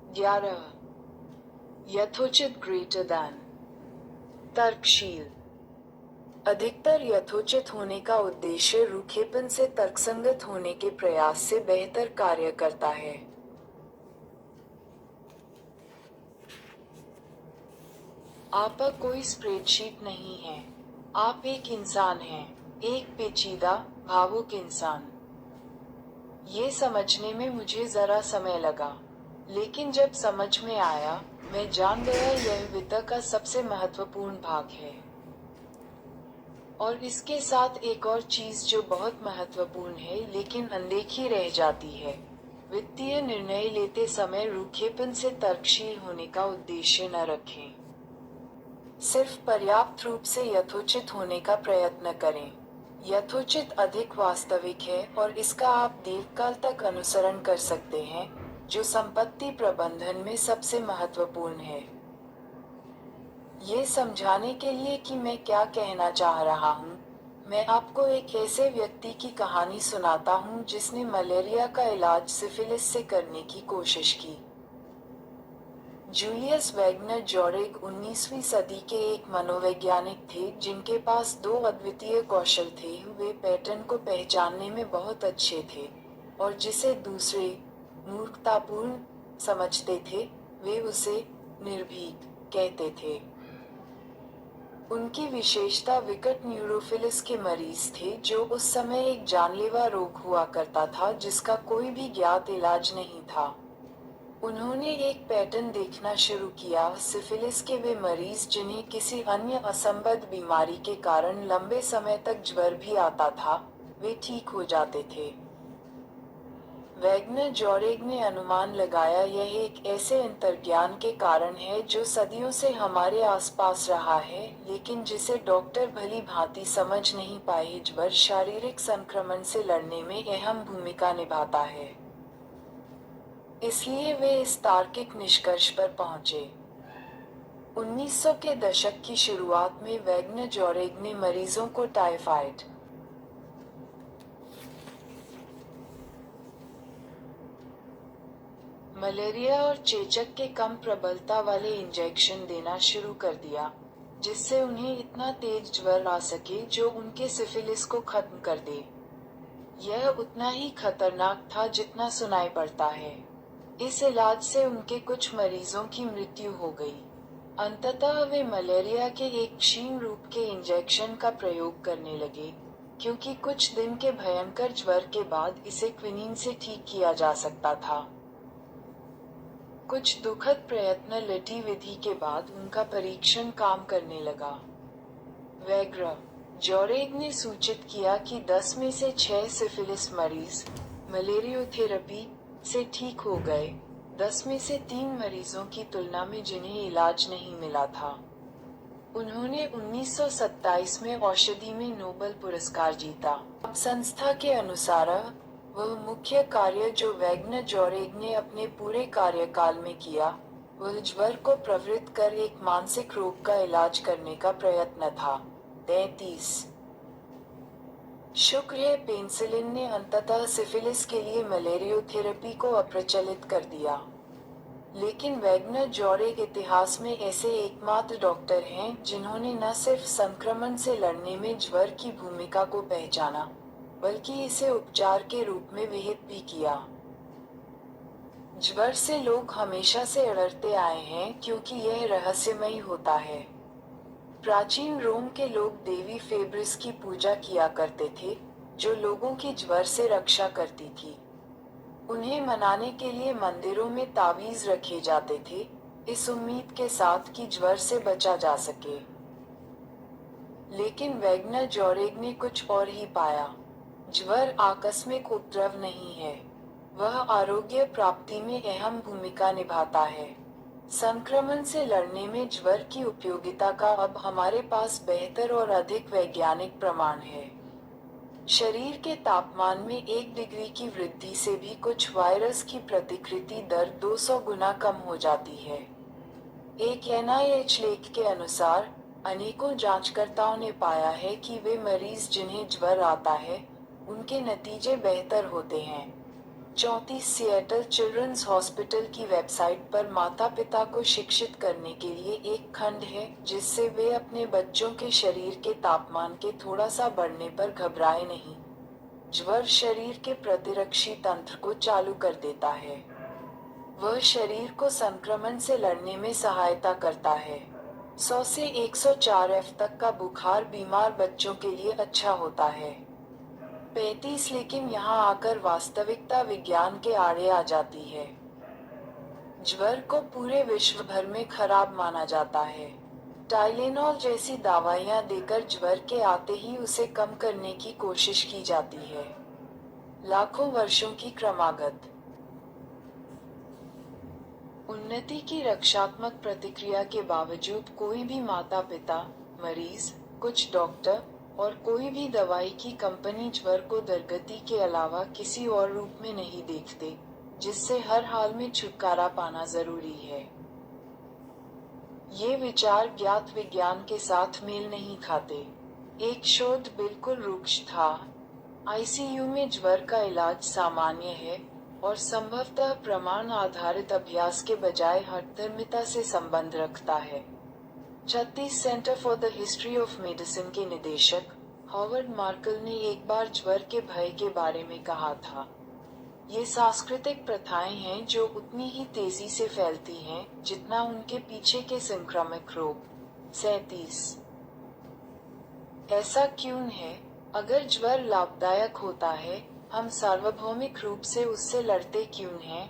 11. यथोचित greater than तर्कशील। अधिकतर यथोचित होने का उद्देश्य रूखेपन से तर्कसंगत होने के प्रयास से बेहतर कार्य करता है। आपका कोई स्प्रेडशीट नहीं है। आप एक इंसान हैं, एक पेचीदा, भावुक इंसान। ये समझने में मुझे जरा समय लगा, लेकिन जब समझ में आया, मैं जान गया यह वित्त का सबसे महत्वपूर्ण भाग है। और इसके साथ एक और चीज जो बहुत महत्वपूर्ण है लेकिन अनदेखी रह जाती है। वित्तीय निर्णय लेते समय रूखेपन से तर्कशील होने का उद्देश्य न रखें। सिर्फ पर्याप्त रूप से यथोचित होने का प्रयत्न करें। यथोचित अधिक वास्तविक है और इसका आप दीर्घकाल तक अनुसरण कर सकते हैं, जो संपत्ति प्रबंधन में सबसे महत्वपूर्ण है। ये समझाने के लिए कि मैं क्या कहना चाह रहा हूँ, मैं आपको एक ऐसे व्यक्ति की कहानी सुनाता हूँ जिसने मलेरिया का इलाज सिफिलिस से करने की कोशिश की। जूलियस वैगनर जोरेग 19वीं सदी के एक मनोवैज्ञानिक थे जिनके पास दो अद्वितीय कौशल थे। वे पैटर्न को पहचानने में बहुत अच्छे थे, और जिसे दूसरे मूर्खतापूर्ण समझते थे, वे उसे निर्भीक कहते थे। उनकी विशेषता विकट न्यूरोफिलिस के मरीज थे, जो उस समय एक जानलेवा रोग हुआ करता था जिसका कोई भी ज्ञात इलाज नहीं था। उन्होंने एक पैटर्न देखना शुरू किया। सिफिलिस के वे मरीज जिन्हें किसी अन्य असंबद्ध बीमारी के कारण लंबे समय तक ज्वर भी आता था, वे ठीक हो जाते थे। वैगनर जोरेग ने अनुमान लगाया यह एक ऐसे अंतर्ज्ञान के कारण है जो सदियों से हमारे आसपास रहा है, लेकिन जिसे डॉक्टर भली भांति समझ नहीं पाए। ज्वर शारीरिक संक्रमण से लड़ने में अहम भूमिका निभाता है। इसलिए वे इस तार्किक निष्कर्ष पर पहुंचे। 1900 के दशक की शुरुआत में वैगनर जोरेग ने मरीजों को टाइफाइड, मलेरिया और चेचक के कम प्रबलता वाले इंजेक्शन देना शुरू कर दिया, जिससे उन्हें इतना तेज ज्वर आ सके जो उनके सिफिलिस को खत्म कर दे। यह उतना ही खतरनाक था जितना सुनाई पड़ता है। इस इलाज से उनके कुछ मरीजों की मृत्यु हो गई। अंततः वे मलेरिया के एक क्षीण रूप के इंजेक्शन का प्रयोग करने लगे, क्योंकि कुछ दिन के भयंकर ज्वर के बाद इसे क्विनीन से ठीक किया जा सकता था। कुछ दुखद प्रयत्न लटी विधि के बाद उनका परीक्षण काम करने लगा। वैगनर जोरेग ने सूचित किया कि 10 में से 6 सिफिलिस मरीज मलेरियोथेरेपी से ठीक हो गए, 10 में से 3 मरीजों की तुलना में जिन्हें इलाज नहीं मिला था। उन्होंने 1927 में औषधि में नोबेल पुरस्कार जीता। अब संस्था के अनुसार वह मुख्य कार्य जो वैगनर जोरेग ने अपने पूरे कार्यकाल में किया, वह ज्वर को प्रवृत्त कर एक मानसिक रोग का इलाज करने का प्रयत्न था। 33 शुक्र है पेनिसिलिन ने अंततः सिफिलिस के लिए मलेरियोथेरेपी को अप्रचलित कर दिया। लेकिन वैगनर जोरेग इतिहास में ऐसे एकमात्र डॉक्टर हैं जिन्होंने न सिर्फ संक्रमण से लड़ने में ज्वर की भूमिका को पहचाना, बल्कि इसे उपचार के रूप में विहित भी किया। ज्वर से लोग हमेशा से अड़ते आए हैं क्योंकि यह रहस्यमयी होता है। प्राचीन रोम के लोग देवी फेब्रिस की पूजा किया करते थे, जो लोगों की ज्वर से रक्षा करती थी। उन्हें मनाने के लिए मंदिरों में तावीज रखे जाते थे, इस उम्मीद के साथ कि ज्वर से बचा जा सके। लेकिन वैगनर जोरेग ने कुछ और ही पाया। ज्वर आकस्मिक उपद्रव नहीं है, वह आरोग्य प्राप्ति में अहम भूमिका निभाता है। संक्रमण से लड़ने में ज्वर की उपयोगिता का अब हमारे पास बेहतर और अधिक वैज्ञानिक प्रमाण है। शरीर के तापमान में 1 डिग्री की वृद्धि से भी कुछ वायरस की प्रतिकृति दर 200 गुना कम हो जाती है। एक NIH लेख के अनुसार, अनेकों जांचकर्ताओं ने पाया है कि वे मरीज जिन्हें ज्वर आता है, उनके नतीजे बेहतर होते हैं। 34 सिएटल चिल्ड्रंस हॉस्पिटल की वेबसाइट पर माता पिता को शिक्षित करने के लिए एक खंड है जिससे वे अपने बच्चों के शरीर के तापमान के थोड़ा सा बढ़ने पर घबराए नहीं। ज्वर शरीर के प्रतिरक्षी तंत्र को चालू कर देता है। वह शरीर को संक्रमण से लड़ने में सहायता करता है। 100 से 104 एफ तक का बुखार बीमार बच्चों के लिए अच्छा होता है। 35 लेकिन यहाँ आकर वास्तविकता विज्ञान के आड़े आ जाती है। ज्वर को पूरे विश्व भर में खराब माना जाता है। टाइलेनॉल जैसी दवाइयाँ देकर ज्वर के आते ही उसे कम करने की कोशिश की जाती है। लाखों वर्षों की क्रमागत उन्नति की रक्षात्मक प्रतिक्रिया के बावजूद कोई भी माता पिता, मरीज, कुछ डॉक्टर और कोई भी दवाई की कंपनी ज्वर को दुर्गति के अलावा किसी और रूप में नहीं देखते, जिससे हर हाल में छुटकारा पाना जरूरी है। ये विचार ज्ञात विज्ञान के साथ मेल नहीं खाते। एक शोध बिल्कुल रुक्ष था। आईसीयू में ज्वर का इलाज सामान्य है और संभवतः प्रमाण आधारित अभ्यास के बजाय हठधर्मिता से संबंध रखता है। 36 centre for the history of medicine के निदेशक हॉवर्ड मार्कल ने एक बार ज्वर के भय के बारे में कहा था, ये सांस्कृतिक प्रथाएं हैं जो उतनी ही तेजी से फैलती हैं जितना उनके पीछे के संक्रामक रोग। 37 ऐसा क्यों है? अगर ज्वर लाभदायक होता है, हम सार्वभौमिक रूप से उससे लड़ते क्यों हैं?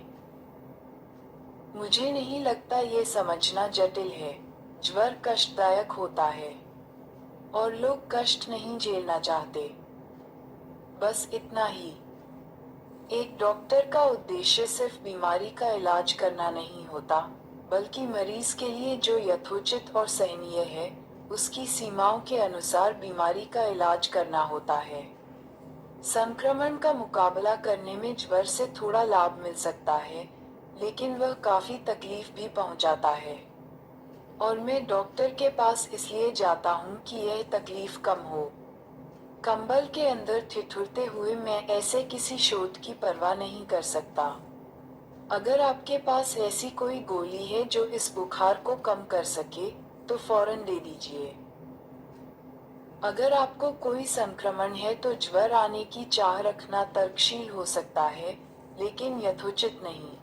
मुझे नहीं लगता ये समझना जटिल है। ज्वर कष्टदायक होता है और लोग कष्ट नहीं झेलना चाहते। बस इतना ही। एक डॉक्टर का उद्देश्य सिर्फ बीमारी का इलाज करना नहीं होता, बल्कि मरीज के लिए जो यथोचित और सहनीय है, उसकी सीमाओं के अनुसार बीमारी का इलाज करना होता है। संक्रमण का मुकाबला करने में ज्वर से थोड़ा लाभ मिल सकता है, लेकिन वह काफी तकलीफ भी पहुंचाता है। और मैं डॉक्टर के पास इसलिए जाता हूं कि यह तकलीफ कम हो। कंबल के अंदर ठिठुरते हुए मैं ऐसे किसी शोध की परवाह नहीं कर सकता। अगर आपके पास ऐसी कोई गोली है जो इस बुखार को कम कर सके, तो फौरन दे दीजिए। अगर आपको कोई संक्रमण है तो ज्वर आने की चाह रखना तर्कशील हो सकता है, लेकिन यथोचित नहीं।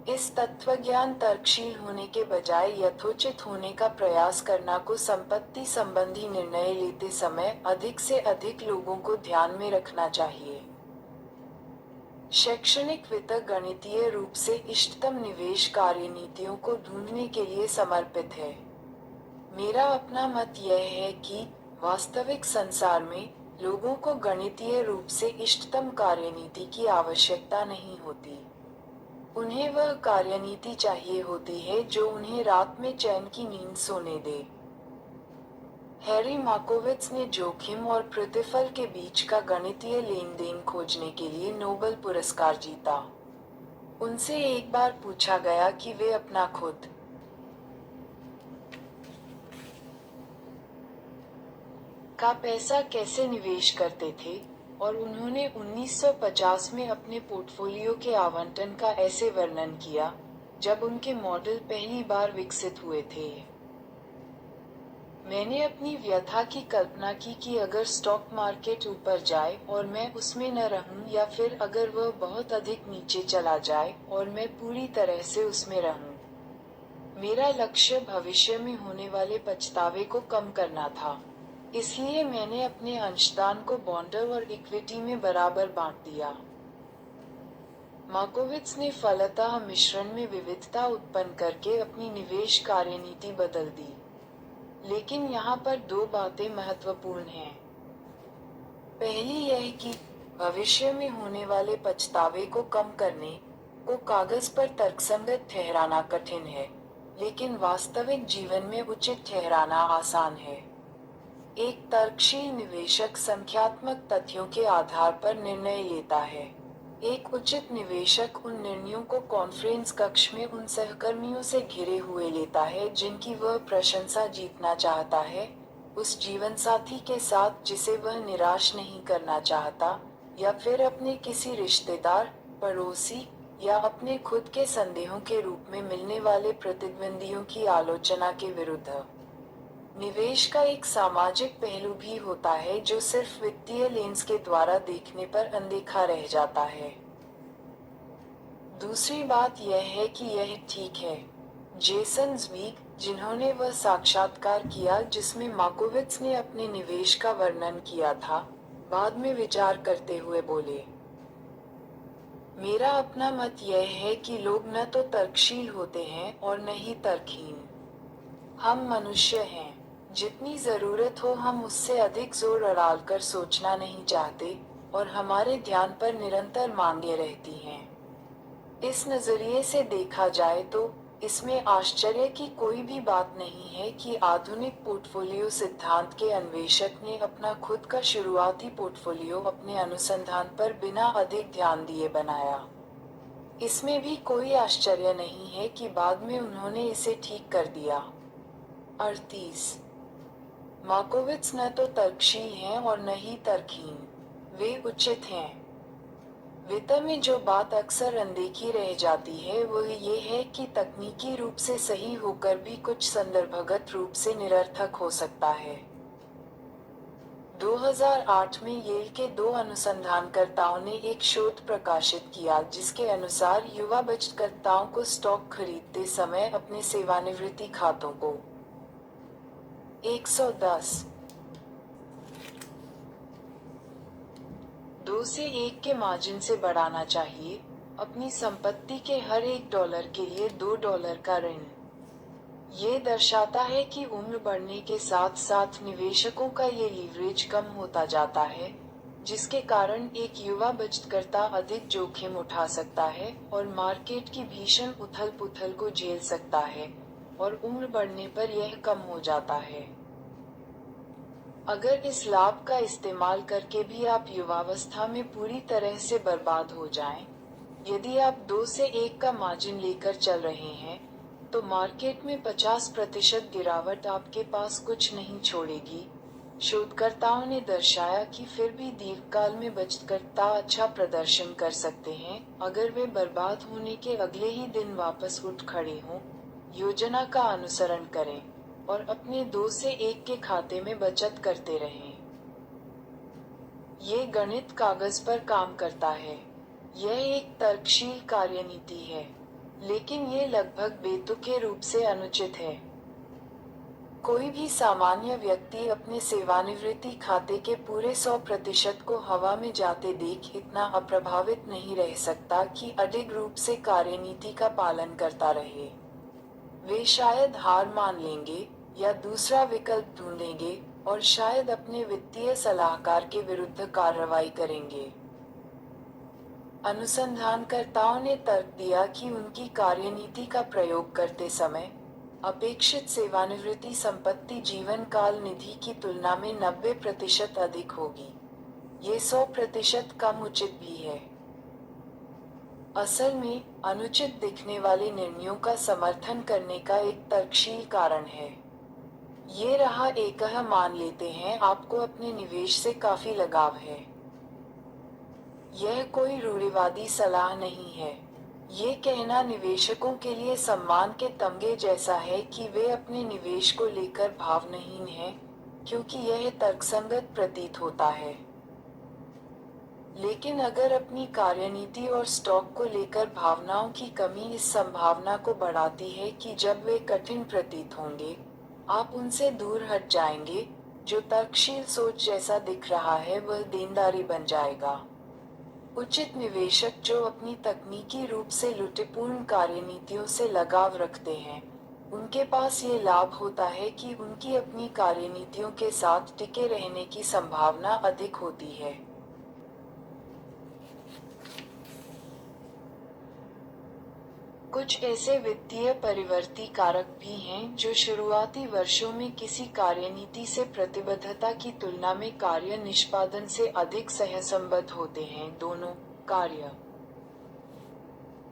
इस तत्वज्ञान तर्कशील होने के बजाय यथोचित होने का प्रयास करना को संपत्ति संबंधी निर्णय लेते समय अधिक से अधिक लोगों को ध्यान में रखना चाहिए। शैक्षणिक वित्त गणितीय रूप से इष्टतम निवेश कार्यनीतियों को ढूंढने के लिए समर्पित है। मेरा अपना मत यह है कि वास्तविक संसार में लोगों को गणितीय रूप से इष्टतम कार्यनीति की आवश्यकता नहीं होती। उन्हें वह कार्यनीति चाहिए होती है जो उन्हें रात में चैन की नींद सोने दे। हैरी मार्कोविट्ज ने जोखिम और प्रतिफल के बीच का गणितीय लेन देन खोजने के लिए नोबेल पुरस्कार जीता। उनसे एक बार पूछा गया कि वे अपना खुद का पैसा कैसे निवेश करते थे, और उन्होंने 1950 में अपने पोर्टफोलियो के आवंटन का ऐसे वर्णन किया, जब उनके मॉडल पहली बार विकसित हुए थे। मैंने अपनी व्यथा की कल्पना की कि अगर स्टॉक मार्केट ऊपर जाए और मैं उसमें न रहूं, या फिर अगर वह बहुत अधिक नीचे चला जाए और मैं पूरी तरह से उसमें रहूं। मेरा लक्ष्य भविष्य में होने वाले पछतावे को कम करना था, इसलिए मैंने अपने अंशदान को बॉन्ड और इक्विटी में बराबर बांट दिया। मार्कोविट्ज ने फलतः मिश्रण में विविधता उत्पन्न करके अपनी निवेश कार्यनीति बदल दी। लेकिन यहाँ पर दो बातें महत्वपूर्ण हैं। पहली यह कि भविष्य में होने वाले पछतावे को कम करने को कागज पर तर्कसंगत ठहराना कठिन है, लेकिन वास्तविक जीवन में उचित ठहराना आसान है। एक तर्कशील निवेशक संख्यात्मक तथ्यों के आधार पर निर्णय लेता है। एक उचित निवेशक उन निर्णयों को कॉन्फ्रेंस कक्ष में उन सहकर्मियों से घिरे हुए लेता है जिनकी वह प्रशंसा जीतना चाहता है, उस जीवनसाथी के साथ जिसे वह निराश नहीं करना चाहता, या फिर अपने किसी रिश्तेदार, पड़ोसी या अपने खुद के संदेहों के रूप में मिलने वाले प्रतिद्वंदियों की आलोचना के विरुद्ध। निवेश का एक सामाजिक पहलू भी होता है जो सिर्फ वित्तीय लेंस के द्वारा देखने पर अनदेखा रह जाता है। दूसरी बात यह है कि यह ठीक है। जेसन ज़्वीग, जिन्होंने वह साक्षात्कार किया जिसमें मार्कोविट्ज ने अपने निवेश का वर्णन किया था, बाद में विचार करते हुए बोले, मेरा अपना मत यह है कि लोग न तो तर्कशील होते हैं और न ही तर्कहीन। हम मनुष्य हैं। जितनी जरूरत हो हम उससे अधिक जोर अड़ालकर सोचना नहीं चाहते, और हमारे ध्यान पर निरंतर मांगे रहती हैं। इस नजरिए से देखा जाए तो इसमें आश्चर्य की कोई भी बात नहीं है कि आधुनिक पोर्टफोलियो सिद्धांत के अन्वेषक ने अपना खुद का शुरुआती पोर्टफोलियो अपने अनुसंधान पर बिना अधिक ध्यान दिए बनाया। इसमें भी कोई आश्चर्य नहीं है कि बाद में उन्होंने इसे ठीक कर दिया। 38 मार्कोविट्ज न तो तर्कशील हैं और न ही तर्कहीन, वे उचित हैं। वित्त में जो बात अक्सर अनदेखी रह जाती है वह ये है कि तकनीकी रूप से सही होकर भी कुछ संदर्भगत रूप से निरर्थक हो सकता है। 2008 में येल के 2 अनुसंधानकर्ताओं ने एक शोध प्रकाशित किया जिसके अनुसार युवा बचतकर्ताओं को स्टॉक खरीदते समय अपने सेवानिवृत्ति खातों को 110 2 से 1 के मार्जिन से बढ़ाना चाहिए, अपनी संपत्ति के हर $1 के लिए $2 का ऋण। ये दर्शाता है कि उम्र बढ़ने के साथ साथ निवेशकों का ये लीवरेज कम होता जाता है, जिसके कारण एक युवा बचतकर्ता अधिक जोखिम उठा सकता है और मार्केट की भीषण उथल-पुथल को झेल सकता है, और उम्र बढ़ने पर यह कम हो जाता है। अगर इस लाभ का इस्तेमाल करके भी आप युवावस्था में पूरी तरह से बर्बाद हो जाएं, यदि आप 2 से 1 का मार्जिन लेकर चल रहे हैं, तो मार्केट में 50% गिरावट आपके पास कुछ नहीं छोड़ेगी। शोधकर्ताओं ने दर्शाया कि फिर भी दीर्घकाल में बचतकर्ता अच्छा प्रदर्शन कर सकते हैं अगर वे बर्बाद होने के अगले ही दिन वापस उठ खड़े हों, योजना का अनुसरण करें और अपने 2 से 1 के खाते में बचत करते रहें। ये गणित कागज पर काम करता है। यह एक तर्कशील कार्यनीति है, लेकिन ये लगभग बेतुके रूप से अनुचित है। कोई भी सामान्य व्यक्ति अपने सेवानिवृत्ति खाते के पूरे 100% को हवा में जाते देख इतना अप्रभावित नहीं रह सकता कि अडिग रूप से कार्यनीति का पालन करता रहे। वे शायद हार मान लेंगे या दूसरा विकल्प ढूंढेंगे और शायद अपने वित्तीय सलाहकार के विरुद्ध कार्रवाई करेंगे। अनुसंधानकर्ताओं ने तर्क दिया कि उनकी कार्यनीति का प्रयोग करते समय अपेक्षित सेवानिवृत्ति संपत्ति जीवन काल निधि की तुलना में 90% अधिक होगी। ये 100% कम उचित भी है। असल में, अनुचित दिखने वाले निर्णयों का समर्थन करने का एक तर्कशील कारण है। ये रहा एक मान लेते हैं आपको अपने निवेश से काफी लगाव है। यह कोई रूढ़िवादी सलाह नहीं है। ये कहना निवेशकों के लिए सम्मान के तमगे जैसा है कि वे अपने निवेश को लेकर भावनाहीन हैं, क्योंकि यह तर्कसंगत प्रतीत होता है। लेकिन अगर अपनी कार्यनीति और स्टॉक को लेकर भावनाओं की कमी इस संभावना को बढ़ाती है कि जब वे कठिन प्रतीत होंगे, आप उनसे दूर हट जाएंगे, जो तर्कशील सोच जैसा दिख रहा है वह देनदारी बन जाएगा। उचित निवेशक जो अपनी तकनीकी रूप से लुटिपूर्ण कार्यनीतियों से लगाव रखते हैं, उनके पास ये लाभ होता है कि उनकी अपनी कार्यनीतियों के साथ टिके रहने की संभावना अधिक होती है। कुछ ऐसे वित्तीय परिवर्ती कारक भी हैं जो शुरुआती वर्षों में किसी कार्यनीति से प्रतिबद्धता की तुलना में कार्य निष्पादन से अधिक सहसंबद्ध होते हैं। दोनों कार्य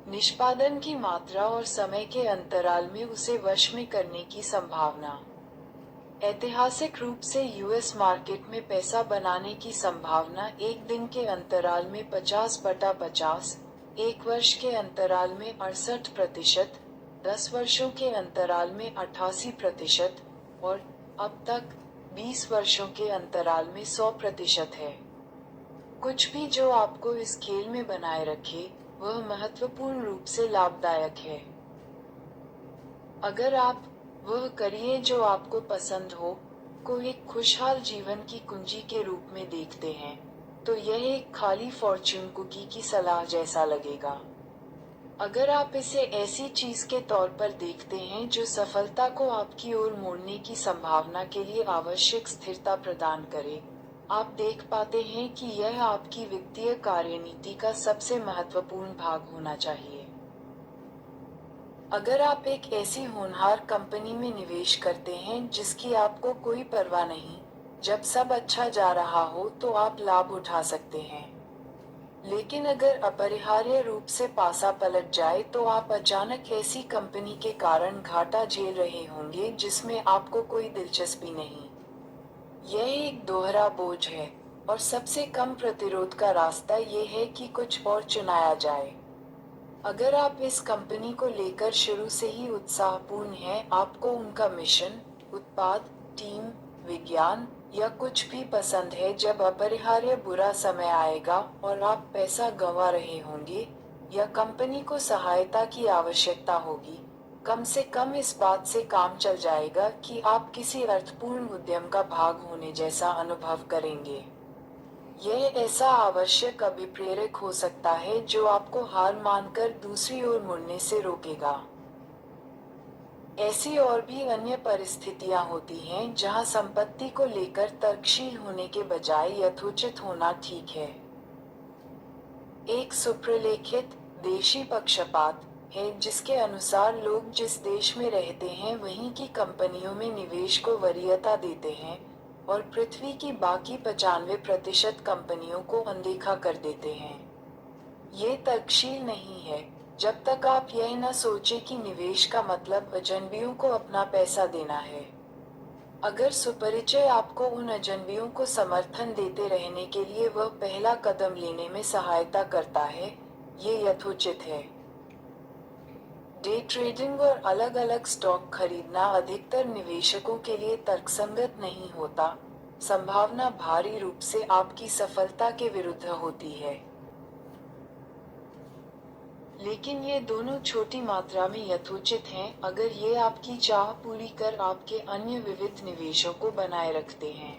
निष्पादन की मात्रा और समय के अंतराल में उसे वश में करने की संभावना। ऐतिहासिक रूप से यूएस मार्केट में पैसा बनाने की संभावना एक दिन के अंतराल में 50/50, एक वर्ष के अंतराल में 68%, 10 वर्षों के अंतराल में 88% और अब तक 20 वर्षों के अंतराल में 100% है। कुछ भी जो आपको इस खेल में बनाए रखे, वह महत्वपूर्ण रूप से लाभदायक है। अगर आप वह करिए जो आपको पसंद हो, को एक खुशहाल जीवन की कुंजी के रूप में देखते हैं, तो यह एक खाली फॉर्च्यून कुकी की सलाह जैसा लगेगा। अगर आप इसे ऐसी चीज के तौर पर देखते हैं जो सफलता को आपकी ओर मोड़ने की संभावना के लिए आवश्यक स्थिरता प्रदान करे, आप देख पाते हैं कि यह आपकी वित्तीय कार्यनीति का सबसे महत्वपूर्ण भाग होना चाहिए। अगर आप एक ऐसी होनहार कंपनी में निवेश करते हैं जिसकी आपको कोई परवाह नहीं, जब सब अच्छा जा रहा हो तो आप लाभ उठा सकते हैं। लेकिन अगर अपरिहार्य रूप से पासा पलट जाए तो आप अचानक ऐसी कंपनी के कारण घाटा झेल रहे होंगे जिसमें आपको कोई दिलचस्पी नहीं। यह एक दोहरा बोझ है, और सबसे कम प्रतिरोध का रास्ता ये है कि कुछ और चुनाया जाए। अगर आप इस कंपनी को लेकर शुरू से ही उत्साहपूर्ण हैं, आपको उनका मिशन, उत्पाद, टीम, विज्ञान या कुछ भी पसंद है, जब अपरिहार्य बुरा समय आएगा और आप पैसा गंवा रहे होंगे या कंपनी को सहायता की आवश्यकता होगी, कम से कम इस बात से काम चल जाएगा कि आप किसी अर्थपूर्ण उद्यम का भाग होने जैसा अनुभव करेंगे। यह ऐसा आवश्यक अभिप्रेरक हो सकता है जो आपको हार मानकर दूसरी ओर मुड़ने से रोकेगा। ऐसी और भी अन्य परिस्थितियां होती हैं जहां संपत्ति को लेकर तर्कशील होने के बजाय यथोचित होना ठीक है। एक सुप्रलेखित देशी पक्षपात है जिसके अनुसार लोग जिस देश में रहते हैं वहीं की कंपनियों में निवेश को वरीयता देते हैं और पृथ्वी की बाकी 95% कंपनियों को अनदेखा कर देते हैं। ये तर्कशील नहीं है जब तक आप यह न सोचें कि निवेश का मतलब अजनबियों को अपना पैसा देना है। अगर सुपरिचय आपको उन अजनबियों को समर्थन देते रहने के लिए वह पहला कदम लेने में सहायता करता है, ये यथोचित है। डे ट्रेडिंग और अलग अलग स्टॉक खरीदना अधिकतर निवेशकों के लिए तर्कसंगत नहीं होता, संभावना भारी रूप से आपकी सफलता के विरुद्ध होती है। लेकिन ये दोनों छोटी मात्रा में यथोचित हैं अगर ये आपकी चाह पूरी कर आपके अन्य विविध निवेशों को बनाए रखते हैं।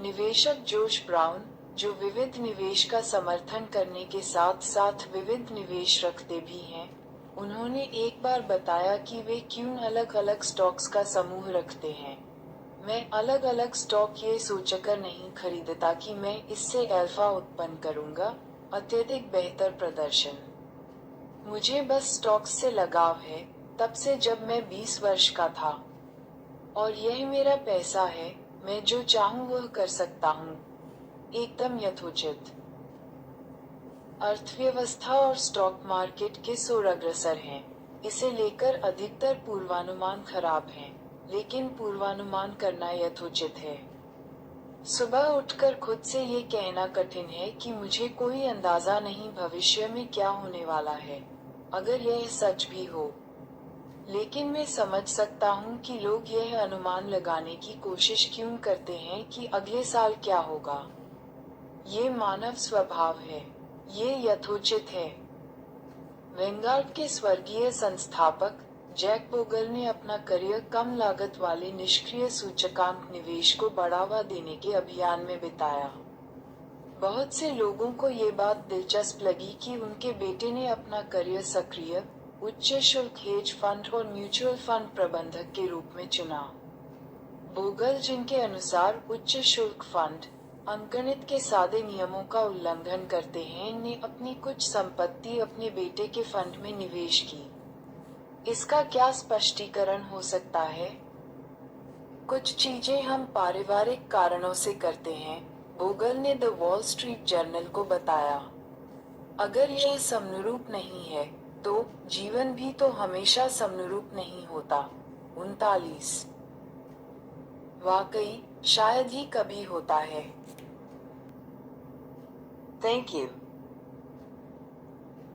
निवेशक जोश ब्राउन, जो विविध निवेश का समर्थन करने के साथ साथ विविध निवेश रखते भी हैं, उन्होंने एक बार बताया कि वे क्यों अलग अलग स्टॉक्स का समूह रखते हैं। मैं अलग अलग स्टॉक ये सोचकर नहीं खरीदता कि मैं इससे अल्फा उत्पन्न करूंगा, अत्यधिक बेहतर प्रदर्शन। मुझे बस स्टॉक्स से लगाव है, तब से जब मैं 20 वर्ष का था। और यह मेरा पैसा है, मैं जो चाहूं वह कर सकता हूं। एकदम यथोचित। अर्थव्यवस्था और स्टॉक मार्केट किस ओर अग्रसर हैं, इसे लेकर अधिकतर पूर्वानुमान खराब हैं, लेकिन पूर्वानुमान करना यथोचित है। सुबह उठकर खुद से ये कहना कठिन है कि मुझे कोई अंदाजा नहीं भविष्य में क्या होने वाला है, अगर यह सच भी हो। लेकिन मैं समझ सकता हूँ कि लोग यह अनुमान लगाने की कोशिश क्यों करते हैं कि अगले साल क्या होगा। ये मानव स्वभाव है, ये यथोचित है। वेंगार्ड के स्वर्गीय संस्थापक जैक बोगल ने अपना करियर कम लागत वाले निष्क्रिय सूचकांक निवेश को बढ़ावा देने के अभियान में बिताया। बहुत से लोगों को ये बात दिलचस्प लगी कि उनके बेटे ने अपना करियर सक्रिय, उच्च शुल्क हेज फंड और म्यूचुअल फंड प्रबंधक के रूप में चुना। बोगल, जिनके अनुसार उच्च शुल्क फंड अंकगणित के सादे नियमों का उल्लंघन करते हैं, ने अपनी कुछ संपत्ति अपने बेटे के फंड में निवेश की। इसका क्या स्पष्टीकरण हो सकता है? कुछ चीजें हम पारिवारिक कारणों से करते हैं, बोगल ने द वॉल स्ट्रीट जर्नल को बताया। अगर यह समनुरूप नहीं है, तो जीवन भी तो हमेशा समनुरूप नहीं होता। 39 वाकई शायद ही कभी होता है। Thank you.